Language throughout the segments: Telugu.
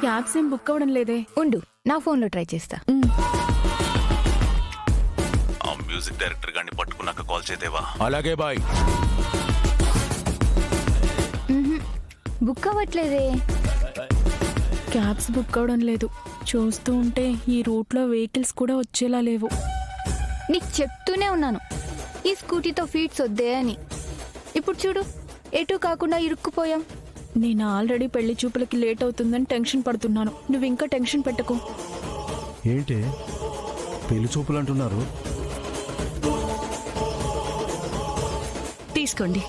క్యాబ్స్ ఏం బుక్ అవ్వడం లేదే. ఉండు, నా ఫోన్లో ట్రై చేస్తా. ఆ మ్యూజిక్ డైరెక్టర్ గారిని పట్టుకున్నాక కాల్ చేదేవా? అలాగే బాయ్. బుక్ అవ్వట్లేదే. క్యాబ్స్ బుక్ అవ్వడం లేదు. చూస్తూ ఉంటే ఈ రూట్లో వెహికల్స్ కూడా వచ్చేలా లేవు. నీకు చెప్తూనే ఉన్నాను ఈ స్కూటీతో ఫీట్స్ వద్దే అని. ఇప్పుడు చూడు, ఎటు కాకుండా ఇరుక్కుపోయాం. నేను ఆల్రెడీ పెళ్లి చూపులకి లేట్ అవుతుందని టెన్షన్ పడుతున్నాను. నువ్వు ఇంకా టెన్షన్ పెట్టకు. ఏంటి పెళ్లి చూపులు అంటున్నారు? తీసుకోండి.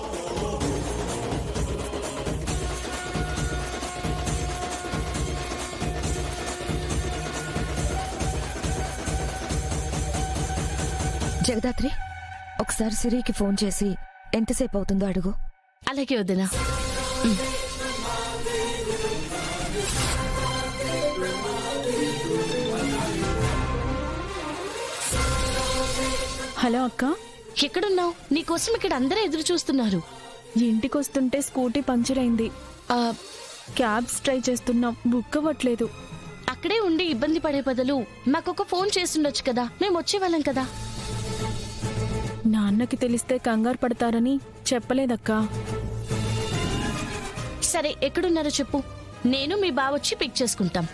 జగదాత్రి, ఒకసారి సిరికి ఫోన్ చేసి ఎంతసేపు అవుతుందో అడుగు. అలాగే వదినా. హలో అక్క, ఎక్కడున్నావు? నీకోసం ఇక్కడ అందరూ ఎదురు చూస్తున్నారు. ఇంటికి వస్తుంటే స్కూటీ పంచర్ అయింది. క్యాబ్స్ ట్రై చేస్తున్నాం, బుక్ అవ్వట్లేదు. అక్కడే ఉండి ఇబ్బంది పడే బదులు మాకొక ఫోన్ చేస్తుండొచ్చు కదా, మేము వచ్చేవాళ్ళం కదా. నాన్నకి తెలిస్తే కంగారు పడతారని చెప్పలేదక్కా. సరే, ఎక్కడున్నారో చెప్పు, నేను మీ బావ వచ్చి పిక్ చేసుకుంటాం.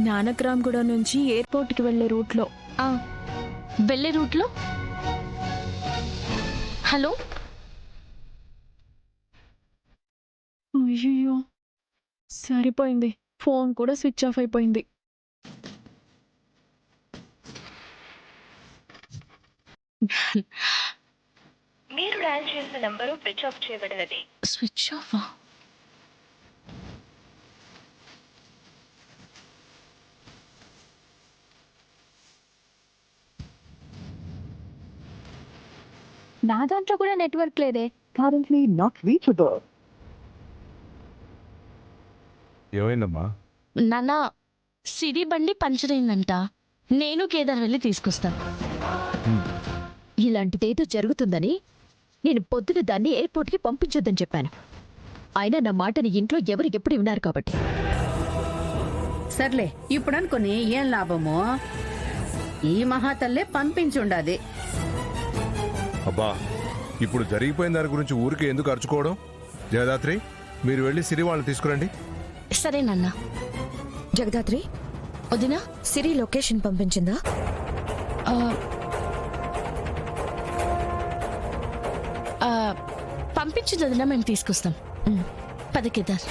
నానక్రామ్గూడ నుంచి ఎయిర్పోర్ట్కి వెళ్లే రూట్లో. వెళ్ళే రూట్లో? హలో, అయ్యో సరిపోయింది, ఫోన్ కూడా స్విచ్ ఆఫ్ అయిపోయింది. మీరు డయల్ చేసిన నంబరు స్విచ్ ఆఫ్ చేయబడినది. Switch off? నా దాంట్లో కూడా నెట్వర్క్ లేదే. Currently not reachable. ఏమైందమ్మా? నాన్న, సిరి బండి పంచర్ అయిందంట. నేను కేదార్ వెళ్ళి తీసుకొస్తా. ఇలాంటిదేదో జరుగుతుందని నేను పొద్దున దాన్ని ఎయిర్పోర్ట్కి పంపించొద్దని చెప్పాను. అయినా నా మాటని ఇంట్లో ఎవరు ఎప్పుడు విన్నారు కాబట్టి. సర్లే, ఇప్పుడు అనుకుని ఏం లాభమో? ఈ మహాతల్లే పంపించుండాది. అబ్బా, ఇప్పుడు జరిగిపోయిన దాని గురించి ఊరికి ఎందుకు అరుచుకోవడం? జగదాత్రి, మీరు వెళ్ళి సిరి వాళ్ళని తీసుకురండి. సరే నాన్న. జగదాత్రి, వదినా, సిరి లొకేషన్ పంపించిందా? పంపించదు వదినా, మేము తీసుకొస్తాం. పద కేదార్.